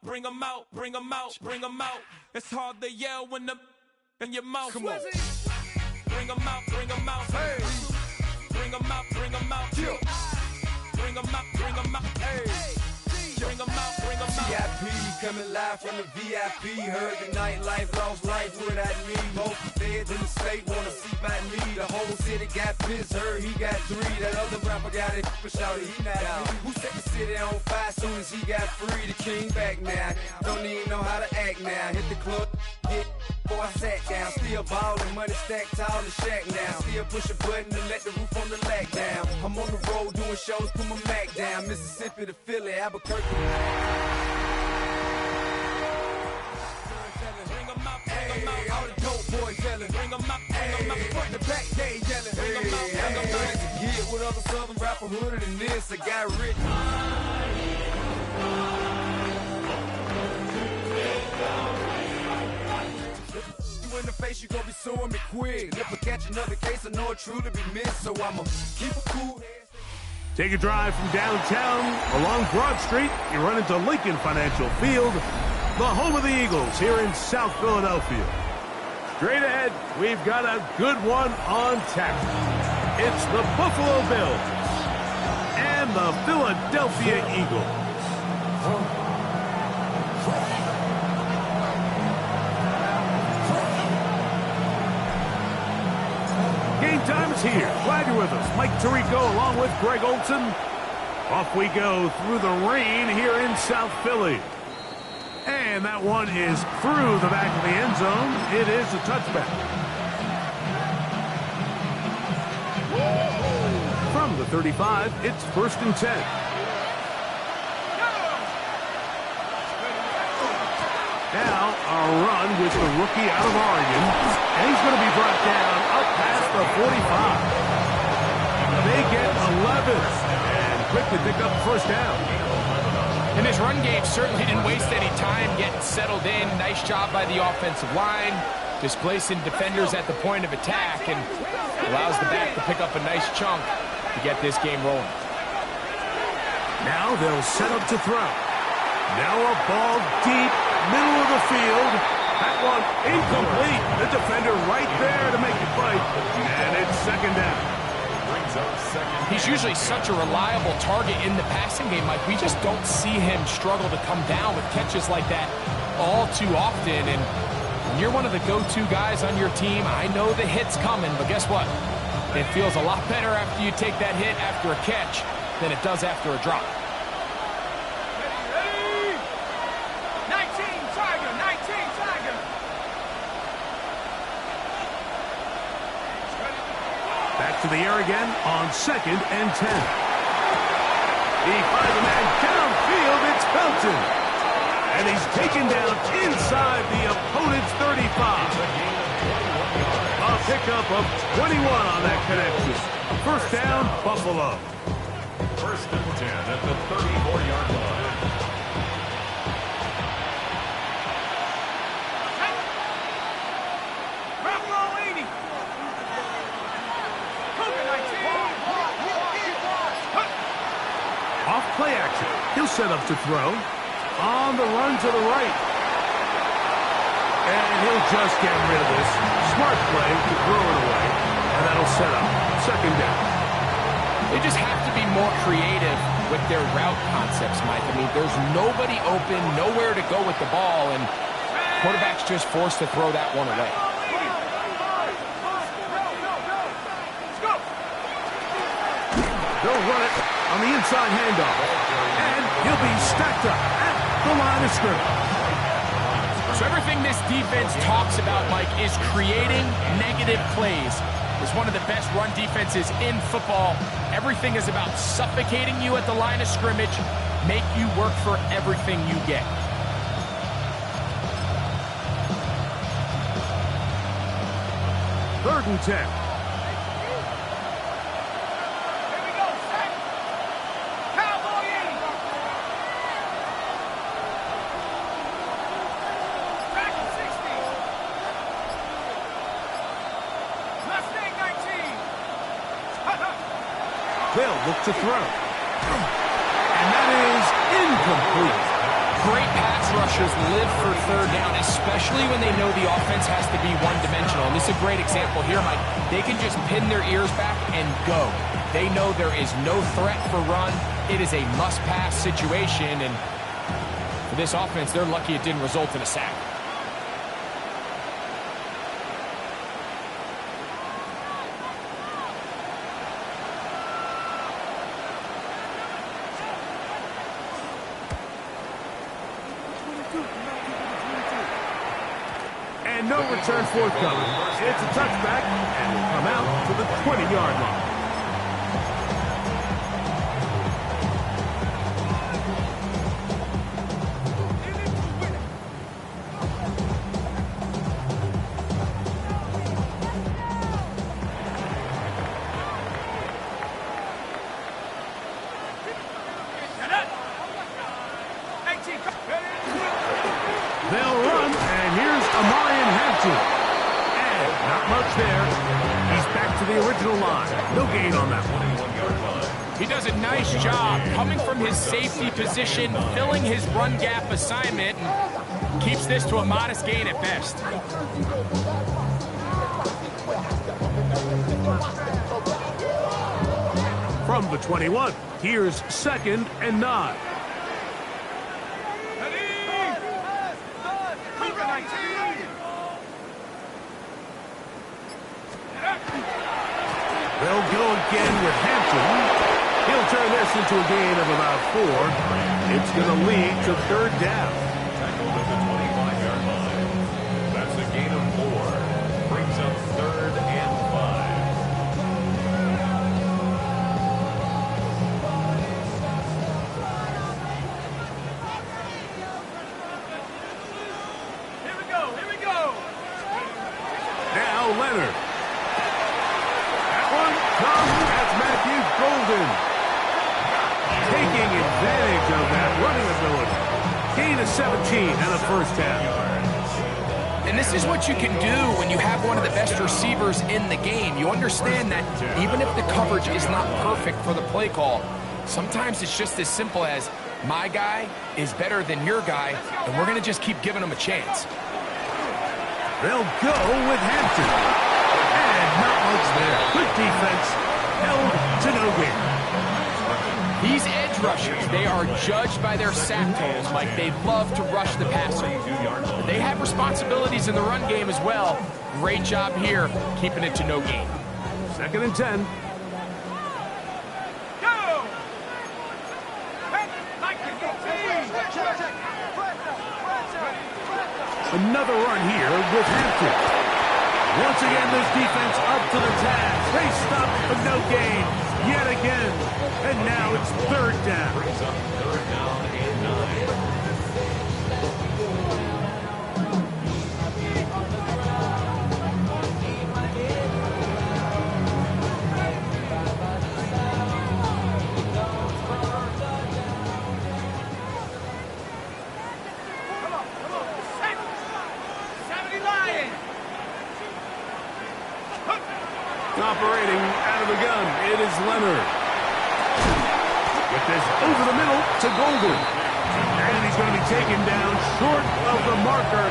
bring them out, bring them out, bring them out. It's hard to yell when the in your mouth. Come on. Bring them out, bring them out. Hey. Bring them out, bring them out. Yeah. Bring them out, bring them out. Hey. Bring them out, bring them out. VIP coming live from the VIP. Heard the nightlife, lost life without me. Most feds in the state wanna see by me. The whole city got pissed, heard he got 3. That other rapper got it, but shouted he not out. Who set the city on fire soon as he got free? The king back now, don't even know how to act now. Hit the club, hit. Boy, I sat down, still ballin', money stacked tall in shack now. Still push a button to let the roof on the lag down. I'm on the road doing shows, put my Mac down. Mississippi to Philly, Albuquerque. Hey, all the dope boys yelling. Bring them out, bring them out. Front to back, they yelling. Bring them out, bring them out. To get with other southern rapper hooded than this, I got rich. In the face, you gon' be suing me quick. If I catch another case, I know it truly be missed. So I'ma keep a cool head. Take a drive from downtown along Broad Street. You run into Lincoln Financial Field, the home of the Eagles here in South Philadelphia. Straight ahead, we've got a good one on tap. It's the Buffalo Bills and the Philadelphia Eagles. Game time is here. Glad you're with us. Mike Tirico along with Greg Olson. Off we go through the rain here in South Philly. And that one is through the back of the end zone. It is a touchback. From the 35, it's 1st and 10. Now, a run with the rookie out of Oregon. And he's going to be brought down up past the 45. They get 11. And quick to pick up first down. And his run game certainly didn't waste any time getting settled in. Nice job by the offensive line, displacing defenders at the point of attack, and allows the back to pick up a nice chunk to get this game rolling. Now they'll set up to throw. Now a ball deep, middle of the field. That one incomplete. The defender right there to make it bite. And it's 2nd down. He's usually such a reliable target in the passing game, Mike. We just don't see him struggle to come down with catches like that all too often. And when you're one of the go-to guys on your team, I know the hit's coming, but guess what? It feels a lot better after you take that hit after a catch than it does after a drop. To the air again on 2nd and 10. He finds a man downfield. It's Felton. And he's taken down inside the opponent's 35. A pickup of 21 on that connection. 1st down, Buffalo. 1st and 10 at the 34-yard line. Play action. He'll set up to throw. On the run to the right. And he'll just get rid of this. Smart play to throw it away. And that'll set up 2nd down. They just have to be more creative with their route concepts, Mike. I mean, there's nobody open, nowhere to go with the ball, and quarterback's just forced to throw that one away. They'll run it on the inside handoff. And he'll be stacked up at the line of scrimmage. So everything this defense talks about, Mike, is creating negative plays. It's one of the best run defenses in football. Everything is about suffocating you at the line of scrimmage, make you work for everything you get. Third and 10. They'll look to throw. And that is incomplete. great pass rushers live for third down, especially when they know the offense has to be one-dimensional. And this is a great example here, Mike. They can just pin their ears back and go. They know there is no threat for run. It is a must-pass situation, and for this offense, they're lucky it didn't result in a sack. And no return forthcoming. It's a touchback, and will come out to the 20-yard line. They'll run, and here's and not much there. He's back to the original line. No gain on that one. He does a nice job coming from his safety position, filling his run gap assignment, and keeps this to a modest gain at best. From the 21, here's 2nd and 9. They'll go again with Hampton. He'll turn this into a gain of about 4. It's going to lead to 3rd down. Tackled at the 25-yard line. That's a gain of 4. Brings up 3rd and 5. Here we go, here we go. Now Leonard. That's Matthew Golden. Taking advantage of that running ability. Gain of 17 and a 1st down. And this is what you can do when you have one of the best receivers in the game. You understand that even if the coverage is not perfect for the play call, sometimes it's just as simple as my guy is better than your guy, and we're going to just keep giving him a chance. They'll go with Hampton. And not much there. Good defense. Held to no gain. These edge rushers, they are judged by their sack totals, Mike. They love to rush the passer. But they have responsibilities in the run game as well. Great job here, keeping it to no gain. 2nd and 10. Go! Another run here with Hampton. Once again, this defense up to the task. They stop for no gain yet again. And now it's 3rd down. Brings up 3rd down and 9. Operating out of the gun, it is Leonard. With this over the middle to Golden. And he's going to be taken down short of the marker.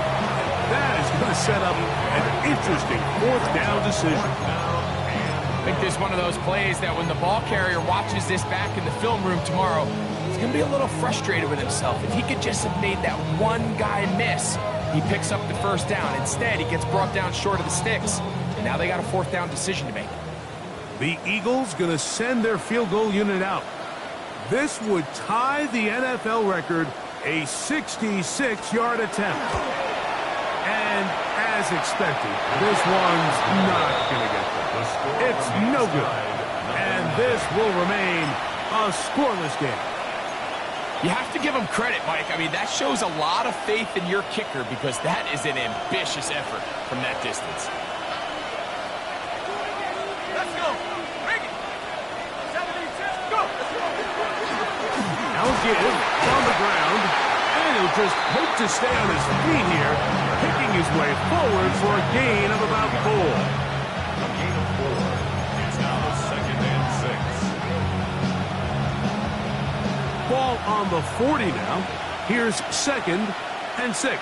That is going to set up an interesting 4th down decision. I think this is one of those plays that when the ball carrier watches this back in the film room tomorrow, he's going to be a little frustrated with himself. If he could just have made that one guy miss, he picks up the 1st down. Instead, he gets brought down short of the sticks. Now they got a 4th down decision to make. The Eagles going to send their field goal unit out. This would tie the NFL record, a 66-yard attempt. And as expected, this one's not going to get there. It's no good. And this will remain a scoreless game. You have to give him credit, Mike. I mean, that shows a lot of faith in your kicker because that is an ambitious effort from that distance. Let's go. Bring it. 72. Go. Now give on the ground. And he'll just hope to stay on his feet here, picking his way forward for a gain of about 4. A gain of 4. It's now 2nd and 6. Ball on the 40 now. Here's 2nd and 6.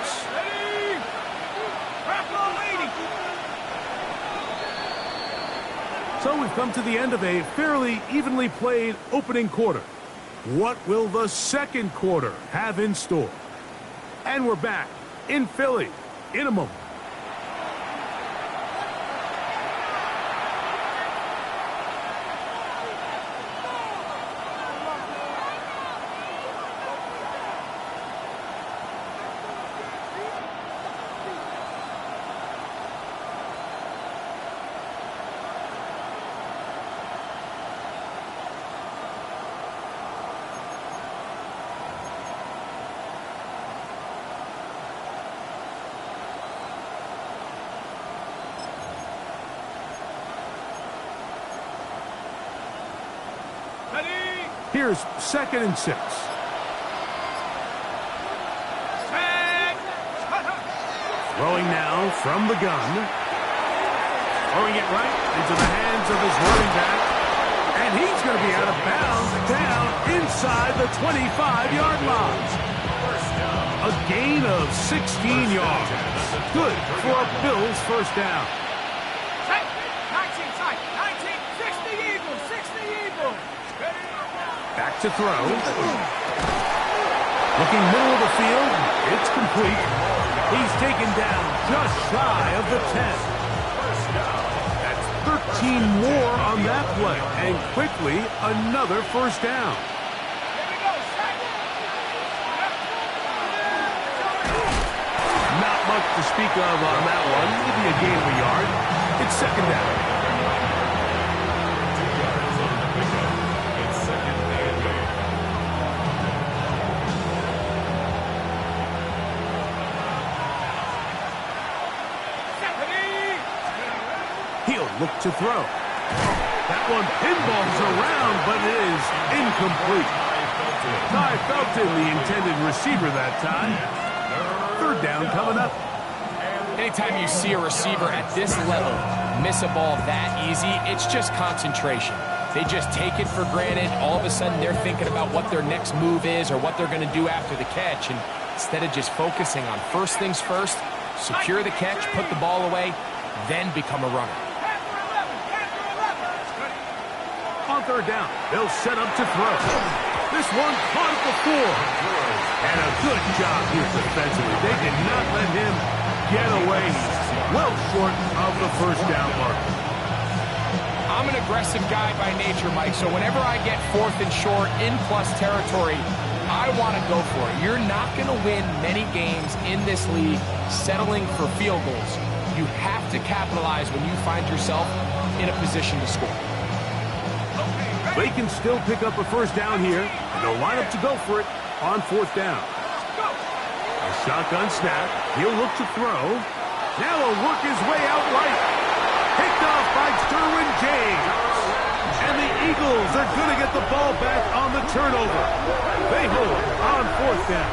So we've come to the end of a fairly evenly played opening quarter. What will the second quarter have in store? And we're back in Philly in a moment. Here's 2nd and 6. Throwing now from the gun. Throwing it right into the hands of his running back. And he's going to be out of bounds down inside the 25-yard line. A gain of 16 yards. Good for a Bills first down. Back to throw. Looking middle of the field. It's complete. He's taken down just shy of the 10. That's 13 more on that play. And quickly, another first down. Not much to speak of on that one. Maybe a gain of a yard. It's 2nd down. He'll look to throw. That one pinballs around, but it is incomplete. Ty Felton, the intended receiver that time. 3rd down coming up. Anytime you see a receiver at this level miss a ball that easy, it's just concentration. They just take it for granted. All of a sudden, they're thinking about what their next move is or what they're going to do after the catch. And instead of just focusing on first things first, secure the catch, put the ball away, then become a runner. On 3rd down, they'll set up to throw. This one caught at the 4. And a good job here defensively. They did not let him get away. Well short of the first down mark. I'm an aggressive guy by nature, Mike, so whenever I get 4th and short in plus territory, I want to go for it. You're not going to win many games in this league settling for field goals. You have to capitalize when you find yourself in a position to score. They can still pick up a first down here, and they'll line up to go for it on 4th down. A shotgun snap. He'll look to throw. Now he'll work his way out right. Picked off by Derwin James. And the Eagles are going to get the ball back on the turnover. They hold on 4th down.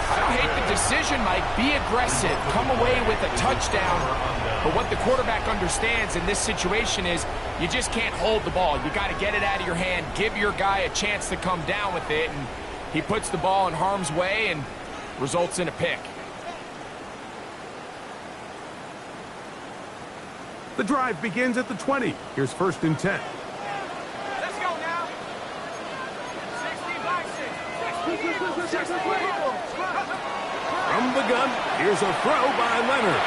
I don't hate the decision, Mike. Be aggressive. Come away with a touchdown. But what the quarterback understands in this situation is you just can't hold the ball. You got to get it out of your hand. Give your guy a chance to come down with it. And he puts the ball in harm's way and results in a pick. The drive begins at the 20. Here's 1st and 10. Let's go now. 60 by 6. From the gun, here's a throw by Leonard.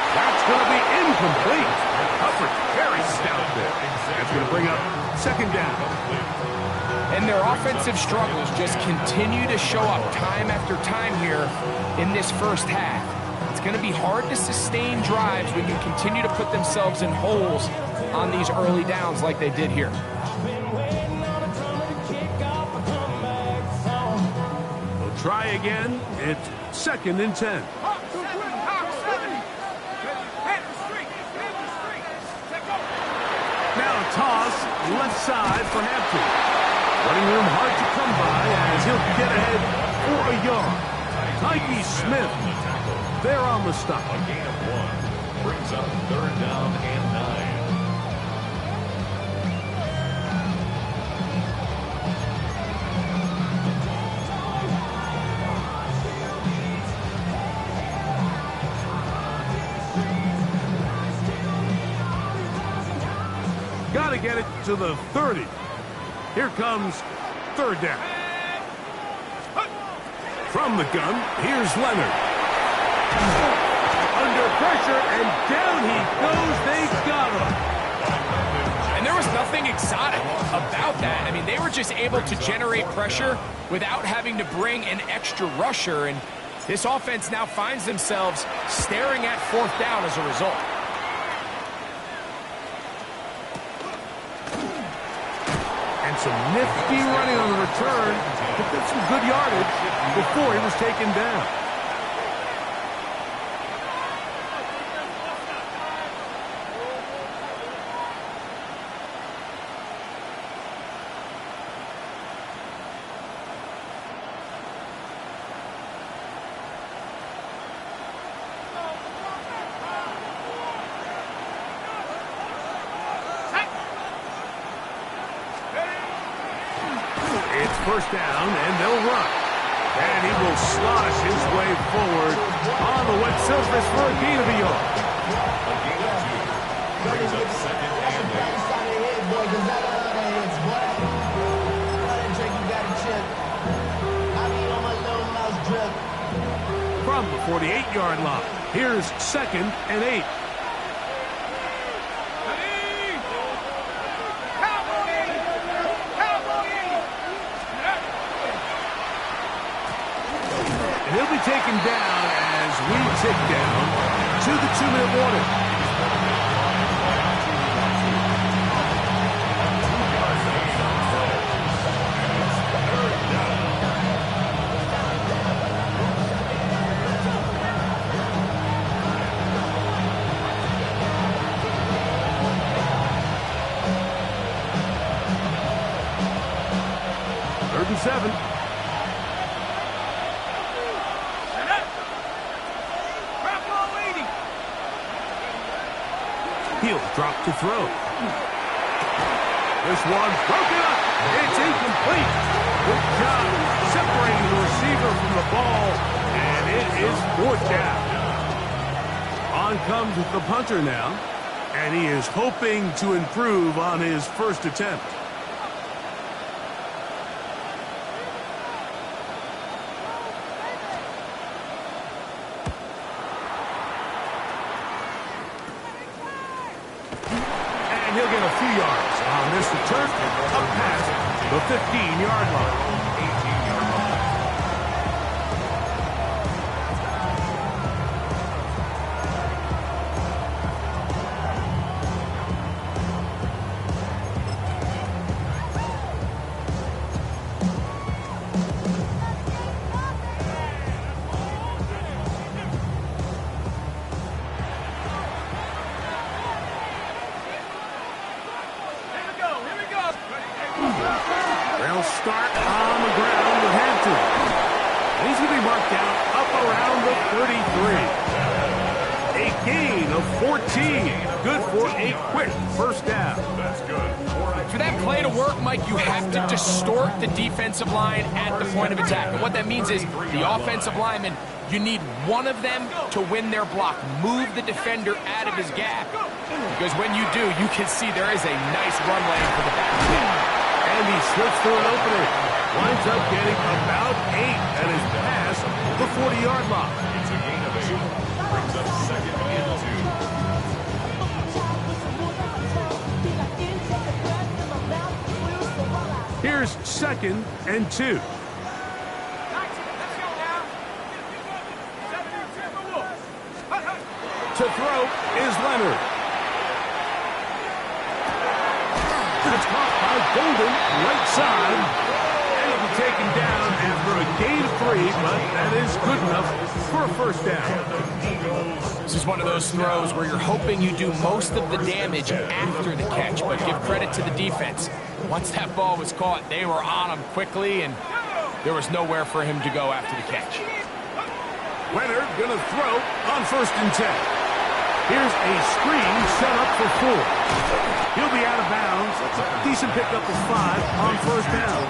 That's going to be incomplete. Hubbard very stout there. That's going to bring up 2nd down. And their offensive struggles just continue to show up time after time here in this first half. It's going to be hard to sustain drives when you continue to put themselves in holes on these early downs like they did here. They'll try again. It's 2nd and 10. Now a toss left side for Hampton. Running room hard to come by as he'll get ahead for a yard. Tyke Smith there on the stop. A gain of 1 brings up 3rd down and 9. to get it to the 30. Here comes third down. From the gun, here's Leonard. Under pressure, and down he goes. They got him. And there was nothing exotic about that. I mean, they were just able to generate pressure without having to bring an extra rusher. And this offense now finds themselves staring at fourth down as a result. And some nifty running on the return. Picked up some good yardage before he was taken down. First down, and they'll run. And he will slosh his way forward on the wet surface for a gain of a yard. A gain of 2. Brings up second and 8. From the 48-yard line, here's second and 8. He'll be taken down as we tick down to the 2-minute warning. Third and 7. He'll drop to throw. This one's broken up. It's incomplete. Good job separating the receiver from the ball, and it is fourth down. On comes the punter now, and he is hoping to improve on his first attempt. He'll get a few yards on this return, up past the 15-yard line. 18-yard line. They'll start on the ground with Hampton. And he's going to be marked down up around the 33. A gain of 14. Good for a quick first down. That's good. For that play to work, Mike, you have to distort the defensive line at the point of attack. And what that means is the offensive lineman, you need one of them to win their block. Move the defender out of his gap. Because when you do, you can see there is a nice run lane for the back. And he slips through an opening. Winds up getting about 8 at his pass, the 40-yard line. It's a gain of 8. Brings up second and 2. Here's second and 2. To throw is Leonard. It's caught by Golden, right side. And it'll be taken down after a gain of 3, but that is good enough for a first down. This is one of those throws where you're hoping you do most of the damage after the catch, but give credit to the defense. Once that ball was caught, they were on him quickly, and there was nowhere for him to go after the catch. Leonard going to throw on first and 10. Here's a screen set up for 4. He'll be out of bounds. Decent pickup of 5 on first down.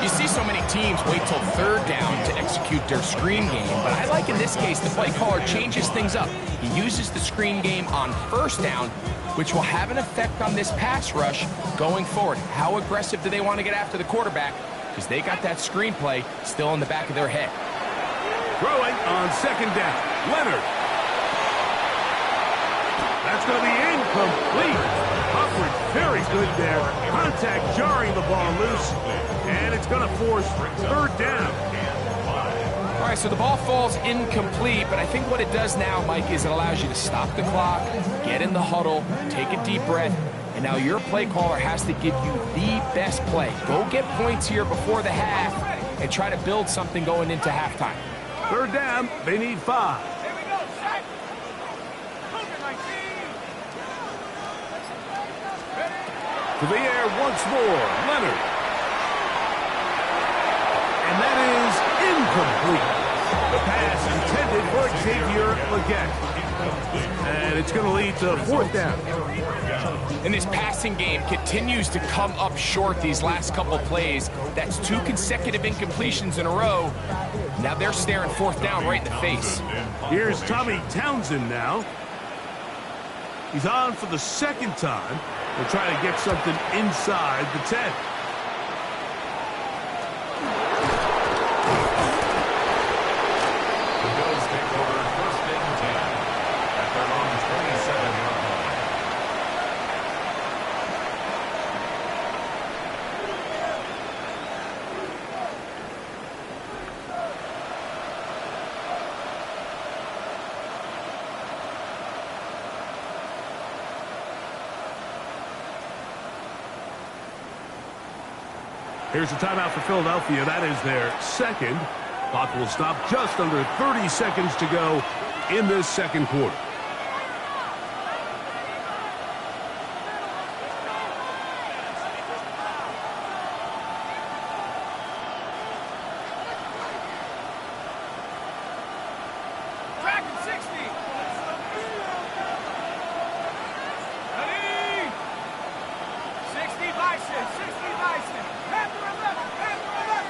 You see so many teams wait till third down to execute their screen game, but I like in this case the play caller changes things up. He uses the screen game on first down which will have an effect on this pass rush going forward. How aggressive do they want to get after the quarterback? Because they got that screenplay still in the back of their head. Throwing on second down. Leonard. That's going to be incomplete. Coverage very good there. Contact jarring the ball loose. And it's going to force third down. All right, so the ball falls incomplete, but I think what it does now, Mike, is it allows you to stop the clock, get in the huddle, take a deep breath, and now your play caller has to give you the best play. Go get points here before the half and try to build something going into halftime. Third down, they need 5. Here we go, set. Move it, my team. To the air once more, Leonard. And that is incomplete. The pass intended for Xavier Legette. And it's going to lead to fourth down. And this passing game continues to come up short these last couple plays. That's 2 consecutive incompletions in a row. Now they're staring fourth down right in the face. Here's Tommy Townsend now. He's on for the second time. They'll try to get something inside the 10. Here's a timeout for Philadelphia. That is their second. Clock will stop just under 30 seconds to go in this second quarter. Tracking 60. Ready? 60 Bison, 60 Bison. Panther 11, Panther 11.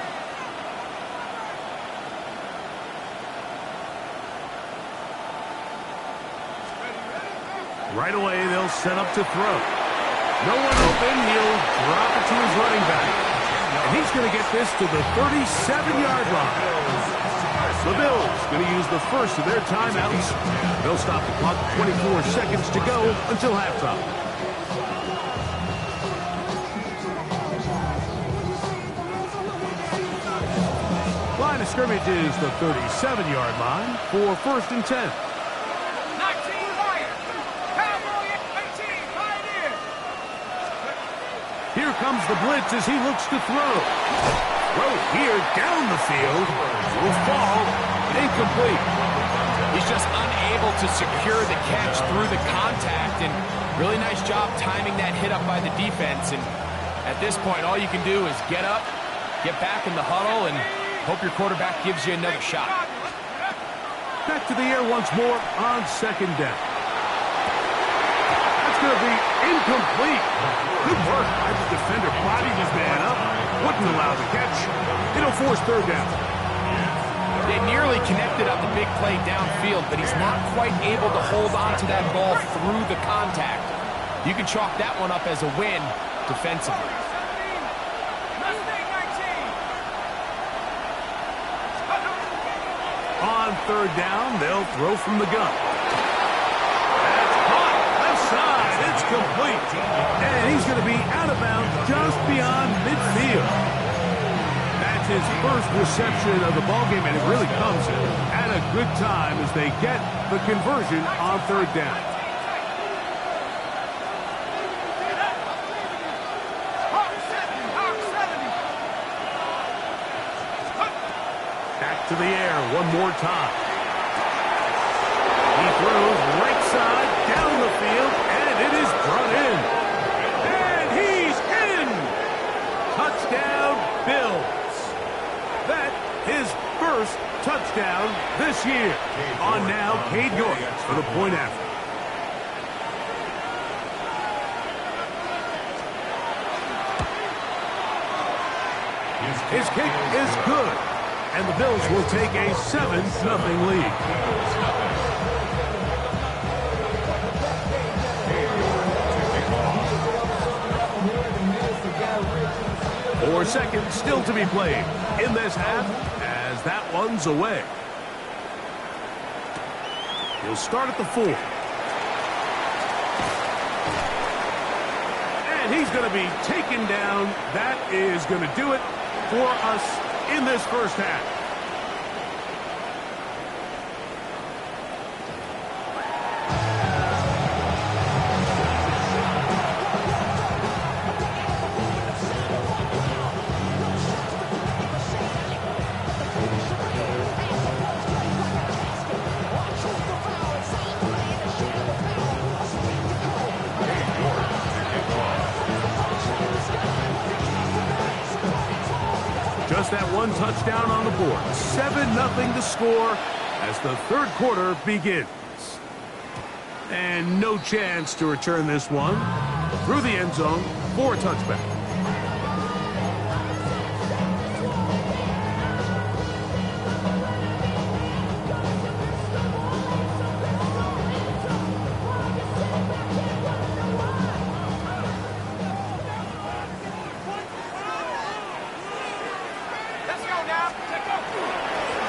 Right away, they'll set up to throw. No one open. He'll drop it to his running back. And he's going to get this to the 37-yard line. The Bills going to use the first of their timeouts. They'll stop the clock 24 seconds to go until halftime. Line of scrimmage is the 37-yard line for first and 10. 19 Lions. Cowboy 18, Pioneer. Here comes the blitz as he looks to throw. Throw here down the field. Will fall incomplete. He's just unable to secure the catch through the contact, and really nice job timing that hit up by the defense. And at this point, all you can do is get up, get back in the huddle, and hope your quarterback gives you another shot. Back to the air once more on second down. That's going to be incomplete. Good work by the defender. Body his man up. Wouldn't allow the catch. It'll force third down. They nearly connected on the big play downfield, but he's not quite able to hold on to that ball through the contact. You can chalk that one up as a win defensively. On third down, they'll throw from the gun. That's caught. Left side. It's complete. And he's going to be out of bounds just beyond midfield. That's his first reception of the ballgame, and it really comes at a good time as they get the conversion on third down. Back to the air one more time. He throws right side down the field, and it is brought in. And he's in! Touchdown, Bills. That his first touchdown this year. On now, Cade York for the point after. His kick is good. And the Bills will take a 7-0 lead. seconds still to be played in this half as that one's away. He'll start at the 4. And he's going to be taken down. That is going to do it for us in this first half. Just that one touchdown on the board. 7-0 to score as the third quarter begins. And no chance to return this one through the end zone for a touchback.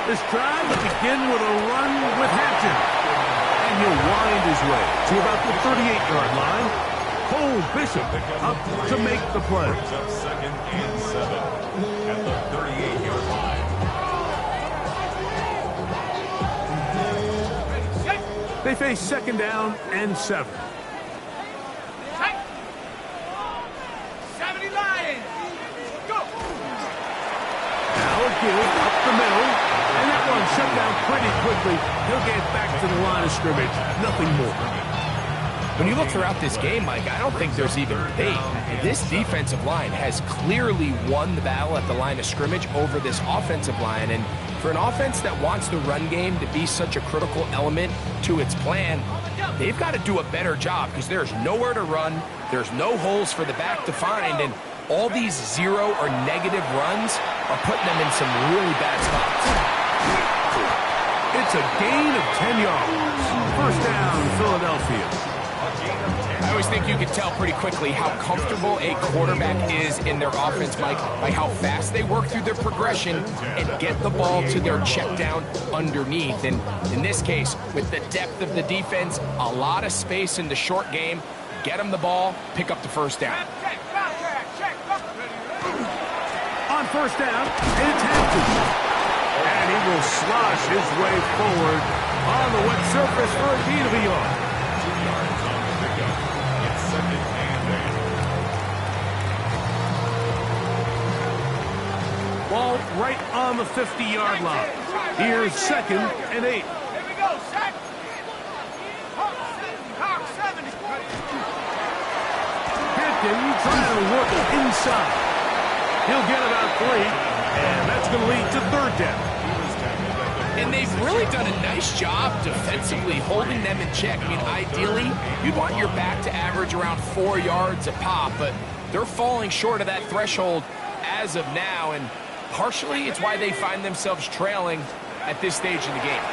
This drive will begin with a run with Hampton. And he'll wind his way to about the 38-yard line. Cole Bishop up to make the play. Brings up 2nd and 7 at the 38-yard line. They face 2nd down and 7. 70 Lions. Go. Now a give up the middle. And that one shut down pretty quickly. He'll get back to the line of scrimmage. Nothing more. When you look throughout this game, Mike, I don't think there's even debate. This defensive line has clearly won the battle at the line of scrimmage over this offensive line. And for an offense that wants the run game to be such a critical element to its plan, they've got to do a better job because there's nowhere to run. There's no holes for the back to find. And all these zero or negative runs are putting them in some really bad spots. It's a gain of 10 yards. First down, Philadelphia. I always think you can tell pretty quickly how comfortable a quarterback is in their offense, Mike, by how fast they work through their progression and get the ball to their check down underneath. And in this case, with the depth of the defense, a lot of space in the short game, get them the ball, pick up the first down. On first down, it's Hampton. And he will slosh his way forward on the wet surface for a gain of a yard. 2 yards on the pickup. It's 2nd and 8. Ball right on the 50-yard line. Here's 2nd and 8. Here we go, set. Hawk 70. Hampton trying to work inside. He'll get about 3, and that's going to lead to 3rd down. And they've really done a nice job defensively holding them in check. I mean, ideally, you'd want your back to average around 4 yards a pop, but they're falling short of that threshold as of now, and partially it's why they find themselves trailing at this stage in the game.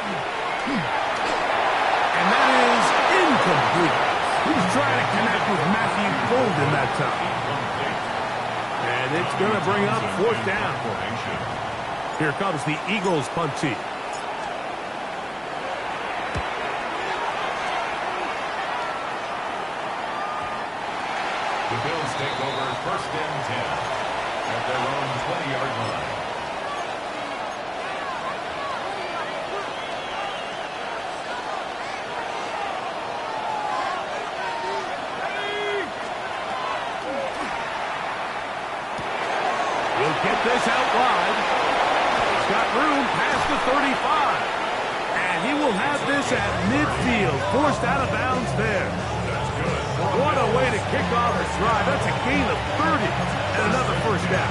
And that is incomplete. He's trying to connect with Matthew Golden that time. And it's going to bring up 4th down. Here comes the Eagles punt team. The Bills take over 1st and 10 at their own 20-yard line. He'll get this out wide. He's got room past the 35. And he will have this at midfield, forced out of bounds there. What a way to kick off a drive. That's a gain of 30 and another first down.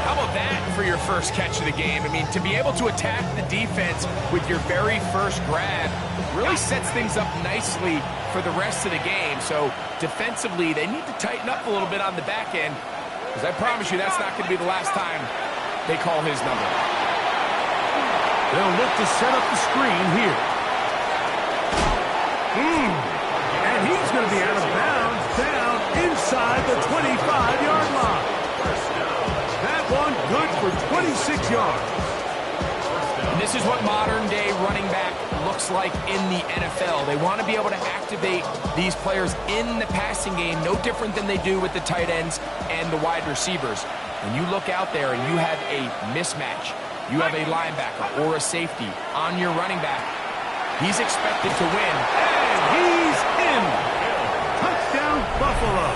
How about that for your first catch of the game? I mean, to be able to attack the defense with your very first grab really sets things up nicely for the rest of the game. So defensively, they need to tighten up a little bit on the back end, because I promise you that's not going to be the last time they call his number. They'll look to set up the screen here. And he's going to be out of bounds down inside the 25-yard line. good for 26 yards. And this is what modern-day running back looks like in the NFL. They want to be able to activate these players in the passing game, no different than they do with the tight ends and the wide receivers. When you look out there and you have a mismatch, you have a linebacker or a safety on your running back, he's expected to win. And he's in. Touchdown, Buffalo.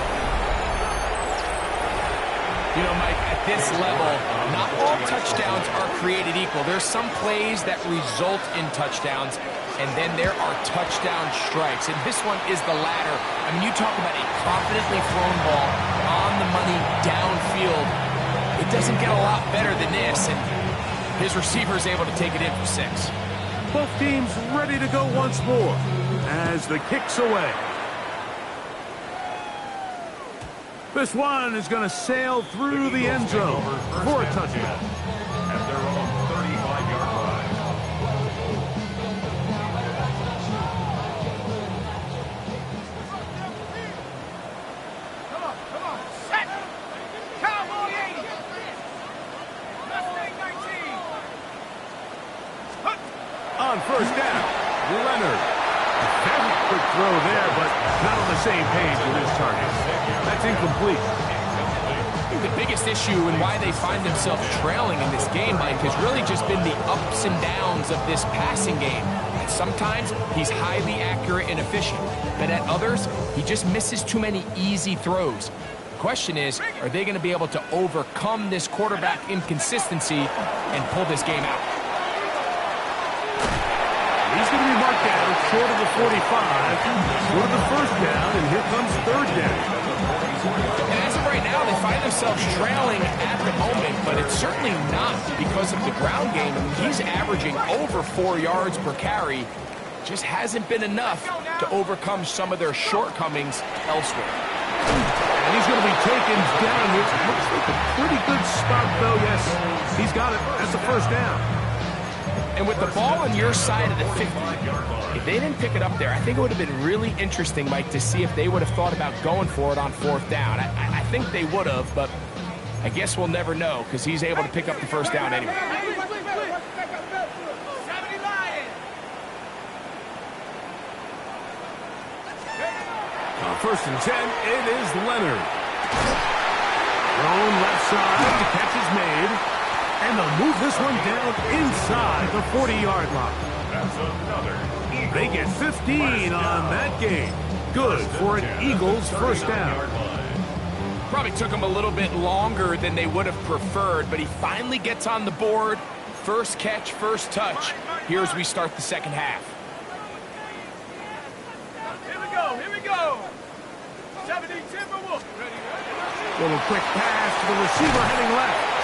You know, Mike, at this level, not all touchdowns are created equal. There's some plays that result in touchdowns, and then there are touchdown strikes. And this one is the latter. I mean, you talk about a confidently thrown ball on the money downfield. It doesn't get a lot better than this, and his receiver is able to take it in for 6. Both teams ready to go once more as the kick's away. This one is going to sail through the end zone for a touchdown. At their own 35-yard line. Come on, set! Cowboy 80! Mustang 19! On first down, Leonard. Very quick throw there, but not on the same page with his target. That's incomplete. I think the biggest issue and why they find themselves trailing in this game, Mike, has really just been the ups and downs of this passing game. And sometimes he's highly accurate and efficient, but at others, he just misses too many easy throws. The question is, are they going to be able to overcome this quarterback inconsistency and pull this game out? He's going to be marked down short of the 45, short of the first down, and here comes third down. And as of right now, they find themselves trailing at the moment, but it's certainly not because of the ground game. I mean, he's averaging over 4 yards per carry. Just hasn't been enough to overcome some of their shortcomings elsewhere. And he's going to be taken down here. Looks like a pretty good spot, though. Yes, he's got it. That's the first down. And with the ball on your side of the 50, if they didn't pick it up there, I think it would have been really interesting, Mike, to see if they would have thought about going for it on fourth down. I think they would have, but I guess we'll never know because he's able to pick up the first down anyway. On first and 10, it is Leonard. Thrown left side, the catch is made. And they'll move this one down inside the 40-yard line. That's another Eagles. They get 15 on that game. Good for an Eagles first down. Probably took him a little bit longer than they would have preferred, but he finally gets on the board. First catch, first touch. Here as we start the second half. Here we go. 70 Timberwolves. Little quick pass to the receiver heading left.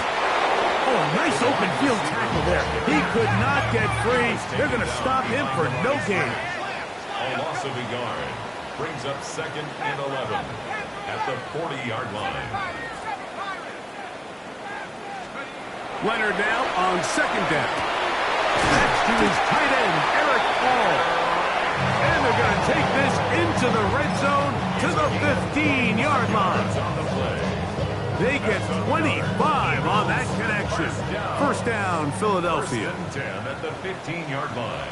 Oh, nice open field tackle there. He could not get free. They're going to stop him for no gain. A loss of a yard brings up 2nd and 11 at the 40-yard line. Leonard now on second down. That's to his tight end, Eric Hall. And they're going to take this into the red zone to the 15-yard line. They get 25 on that connection. First down, Philadelphia. First and 10 at the 15-yard line.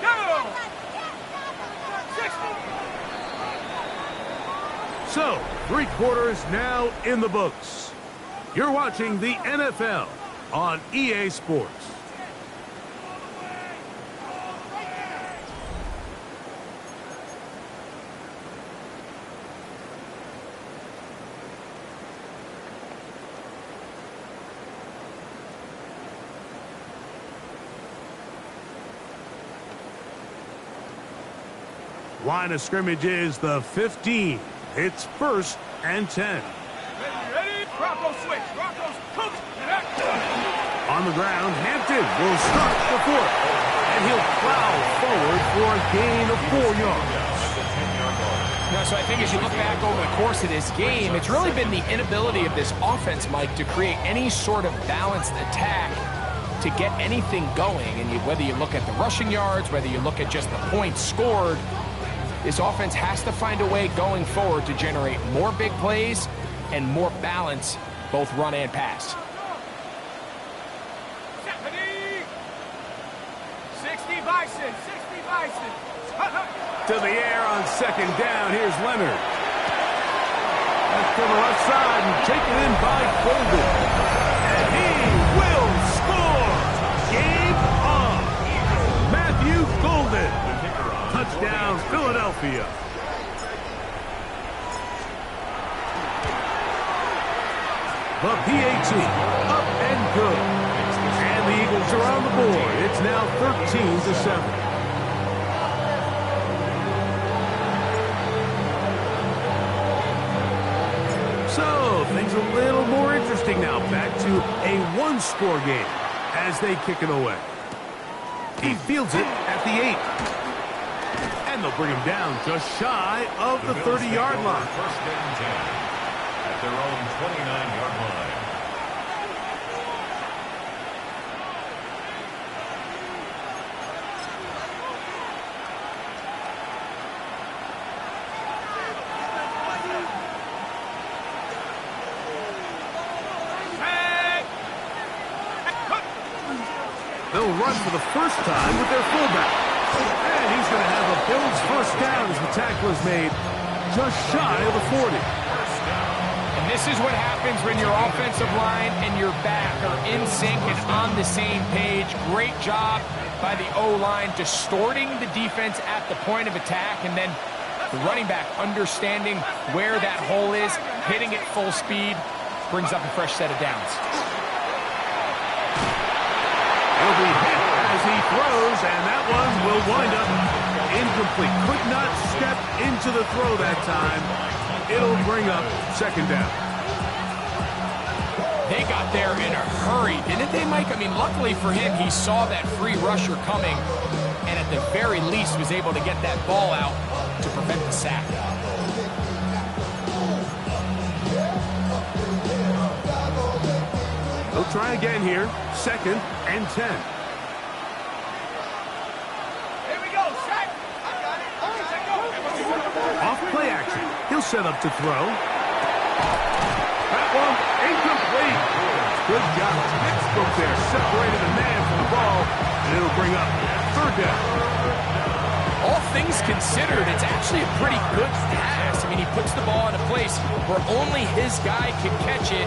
Go! 60. So, 3 quarters now in the books. You're watching the NFL on EA Sports. Line of scrimmage is the 15. It's first and 10. Ready? Broncos switch. Broncos coach. On the ground, Hampton will start the fourth. And he'll plow forward for a gain of 4 yards. Now, so I think as you look back over the course of this game, it's really been the inability of this offense, Mike, to create any sort of balanced attack to get anything going. And whether you look at the rushing yards, whether you look at just the points scored, this offense has to find a way going forward to generate more big plays and more balance both run and pass. 60 Bison, 60 Bison. To the air on second down. Here's Leonard. That's to the left side and taken in by Golden. And he will score. Game on. Matthew Golden. Touchdown, Philadelphia. The PAT up and good. And the Eagles are on the board. It's now 13-7. So, things a little more interesting now. Back to a one-score game as they kick it away. He fields it at the 8. And they'll bring him down just shy of the 30-yard line. First and 10 at their own 29-yard line. They'll run for the first time with their fullback. And he's going to have a Bills first down as the tackle is made just shy of the 40. And this is what happens when your offensive line and your back are in sync and on the same page. Great job by the O-line distorting the defense at the point of attack, and then the running back understanding where that hole is, hitting it full speed, brings up a fresh set of downs. He'll be hit as he throws, and that one will wind up incomplete. Could not step into the throw that time. It'll bring up second down. They got there in a hurry, didn't they, Mike? I mean, luckily for him, he saw that free rusher coming, and at the very least was able to get that ball out to prevent the sack. They'll try again here. Second and 10. Here we go, set. I got it. Set, go. Off play action. He'll set up to throw. That one incomplete. Good job. Textbook there. Separated the man from the ball, and it'll bring up third down. All things considered, it's actually a pretty good pass. I mean, he puts the ball in a place where only his guy can catch it.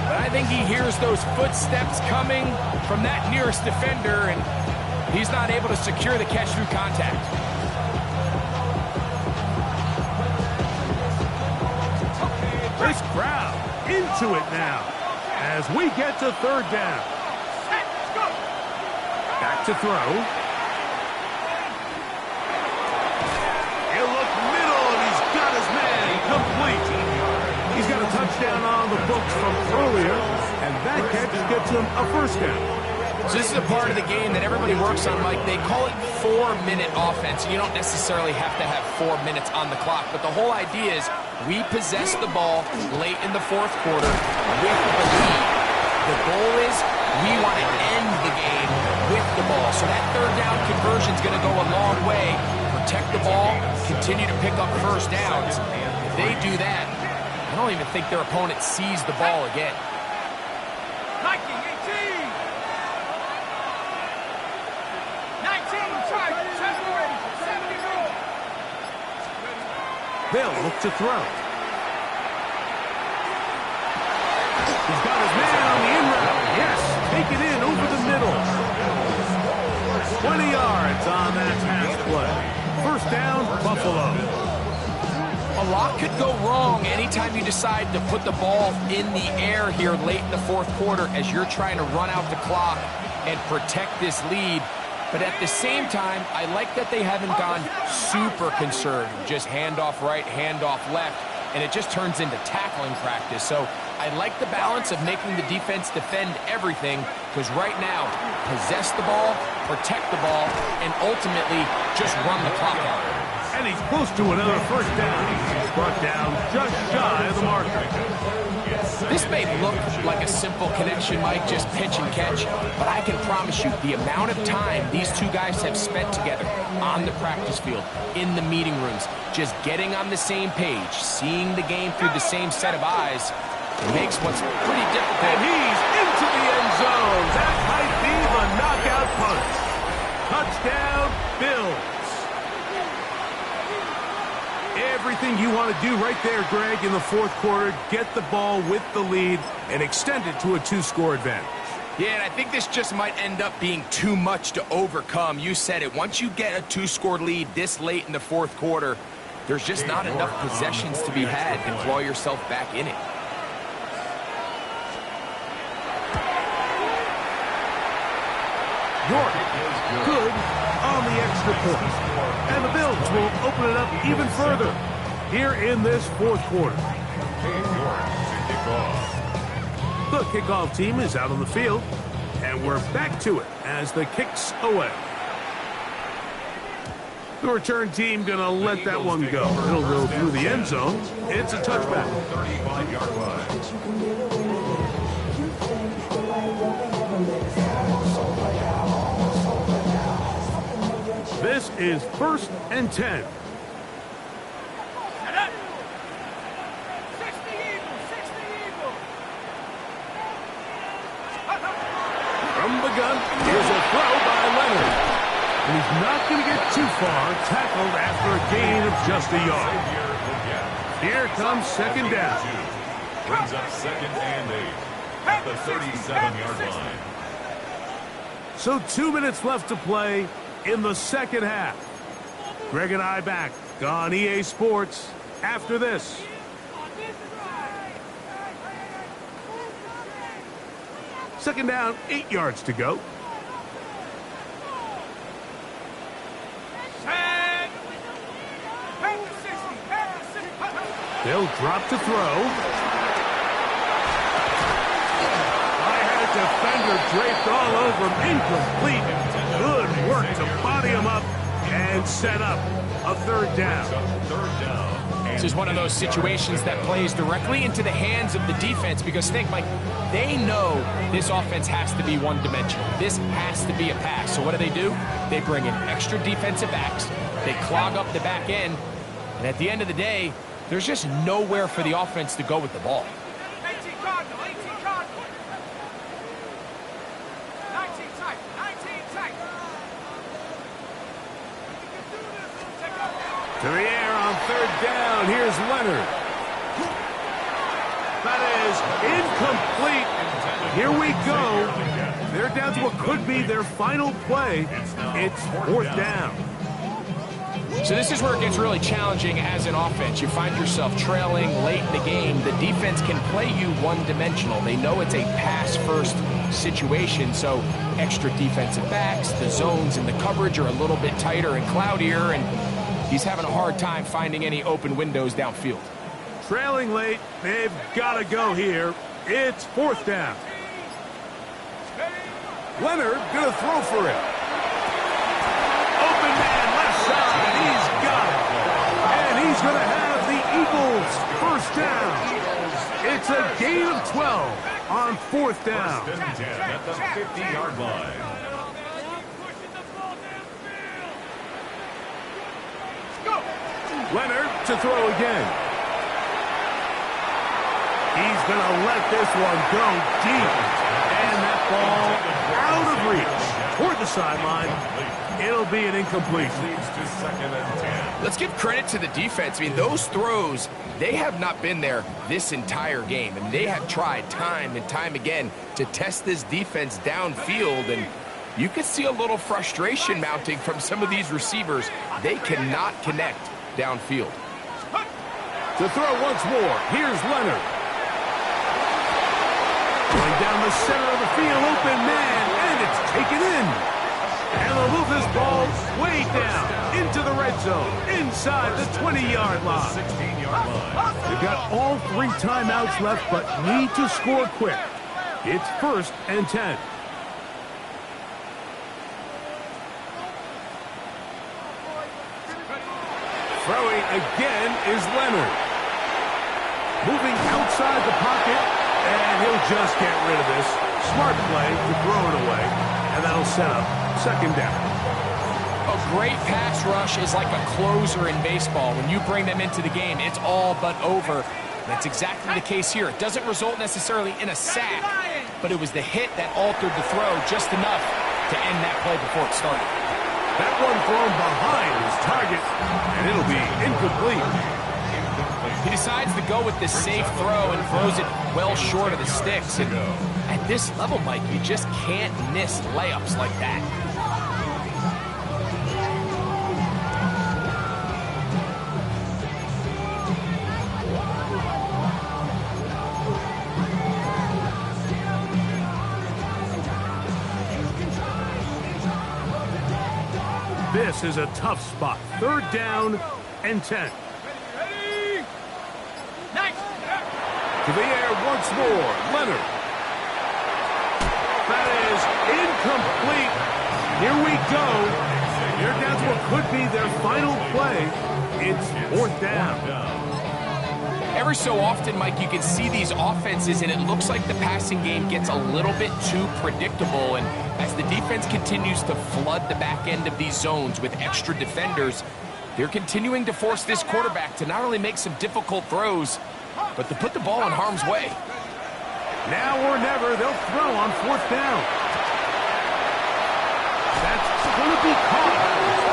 But I think he hears those footsteps coming from that nearest defender, and he's not able to secure the catch through contact. This crowd into it now as we get to third down. Back to throw. He'll look middle, and he's got his man complete. He's got a touchdown on the books from earlier, and that catch gets him a first down. So this is a part of the game that everybody works on, Mike. They call it 4-minute offense. You don't necessarily have to have 4 minutes on the clock, but the whole idea is we possess the ball late in the fourth quarter with the lead. The goal is we want to end the game with the ball. So that third down conversion is going to go a long way. Protect the ball, continue to pick up first downs. If they do that, I don't even think their opponent sees the ball again. 19, 18. 19, charge, 70 ready, 70 ready. They'll look to throw. He's got his man on the in route. Yes, take it in over the middle. 20 yards on that pass play. First down, Buffalo. A lot could go wrong anytime you decide to put the ball in the air here late in the fourth quarter as you're trying to run out the clock and protect this lead. But at the same time, I like that they haven't gone super conservative. Just handoff right, handoff left, and it just turns into tackling practice. So I like the balance of making the defense defend everything, because right now, possess the ball, protect the ball, and ultimately just run the clock out. And he's close to another first down. He's brought down just shy of the marker. This may look like a simple connection, Mike, just pitch and catch, but I can promise you the amount of time these two guys have spent together on the practice field, in the meeting rooms, just getting on the same page, seeing the game through the same set of eyes, makes what's pretty difficult. And he's into the end zone. That might be the knockout punch. Touchdown, Bills. Everything you want to do right there, Greg, in the fourth quarter. Get the ball with the lead and extend it to a 2-score advantage. Yeah, and I think this just might end up being too much to overcome. You said it. Once you get a 2-score lead this late in the fourth quarter, there's just not enough possessions to be had to claw yourself back in it. York, good on the extra point. And the Bills will open it up even further here in this fourth quarter. The kickoff team is out on the field, and we're back to it as the kick's away. The return team going to let that one go. It'll go through the end zone. It's a touchback. 35-yard line. This is 1st and 10. From the gun, here's a throw by Leonard. And he's not going to get too far, tackled after a gain of just a yard. Here comes second down. Brings up 2nd and 8 at the 37-yard line. So 2 minutes left to play in the second half. Greg and I back on EA Sports after this. Second down, 8 yards to go. They'll drop to throw. I had a defender draped all over him. Incomplete. Good work to body him up and set up a third down. This is one of those situations that plays directly into the hands of the defense because think, Mike, they know this offense has to be one-dimensional. This has to be a pass. So what do? They bring in extra defensive backs. They clog up the back end. And at the end of the day, there's just nowhere for the offense to go with the ball. 18 Cardinal, 18 Cardinal. 19 tight, 19 tight. To the air on third down. Here's Leonard. That is incomplete. Here we go. They're down to what could be their final play. It's 4th down. So this is where it gets really challenging as an offense. You find yourself trailing late in the game. The defense can play you one-dimensional. They know it's a pass-first situation, so extra defensive backs, the zones and the coverage are a little bit tighter and cloudier, and he's having a hard time finding any open windows downfield. Trailing late, they've got to go here. It's 4th down. Leonard going to throw for it. Open man, left side. He's got it. And he's going to have the Eagles' first down. It's a gain of 12 on 4th down. 1st and 10 at the 50-yard line. Leonard to throw again. He's going to let this one go deep. And that ball out of reach toward the sideline. It'll be an incompletion. Leads to 2nd and 10. Let's give credit to the defense. I mean, those throws, they have not been there this entire game. And they have tried time and time again to test this defense downfield. And you can see a little frustration mounting from some of these receivers. They cannot connect downfield. To throw once more, here's Leonard. Going down the center of the field, open man, and it's taken in. And they'll move this ball way down into the red zone, inside the 20-yard line. 16-yard line. They've got all 3 timeouts left, but need to score quick. It's 1st and 10. Throwing again is Leonard. Moving outside the pocket, and he'll just get rid of this. Smart play to throw it away, and that'll set up 2nd down. A great pass rush is like a closer in baseball. When you bring them into the game, it's all but over. That's exactly the case here. It doesn't result necessarily in a sack, but it was the hit that altered the throw just enough to end that play before it started. That one thrown behind his target, and it'll be incomplete. He decides to go with the safe throw and throws it well short of the sticks. And at this level, Mike, you just can't miss layups like that. This is a tough spot. 3rd down and 10. Ready? Nice. To the air once more, Leonard. That is incomplete. Here we go. They're down to what could be their final play. It's 4th down. Every so often, Mike, you can see these offenses, and it looks like the passing game gets a little bit too predictable. And as the defense continues to flood the back end of these zones with extra defenders, they're continuing to force this quarterback to not only make some difficult throws, but to put the ball in harm's way. Now or never, they'll throw on 4th down. That's going to be caught.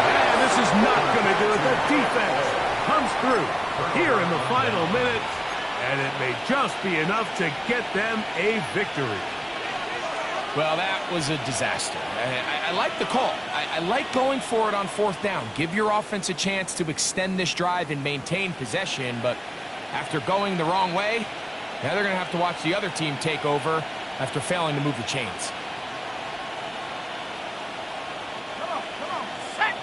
And this is not going to do it. The defense comes through here in the final minutes, and it may just be enough to get them a victory. Well, that was a disaster. I like the call. I like going for it on 4th down. Give your offense a chance to extend this drive and maintain possession, but after going the wrong way, now they're going to have to watch the other team take over after failing to move the chains. Come on. Set.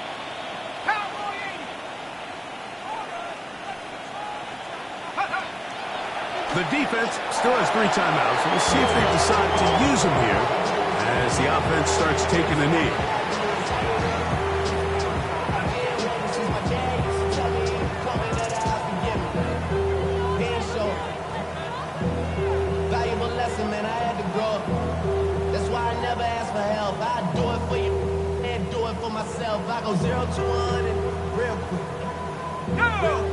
Cowboy 80. The defense still has 3 timeouts. We'll see if they decide to use them here as the offense starts taking a knee. Valuable lesson, man. I had to grow. That's why I never ask for help. I do it for you and do it for myself. I go 0 to 100 real quick.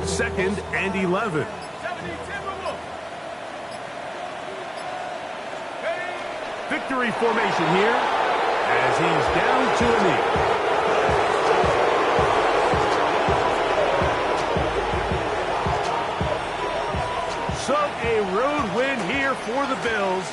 2nd and 11. 70, Timberwolves. Victory formation here as he's down to a knee. So a road win here for the Bills.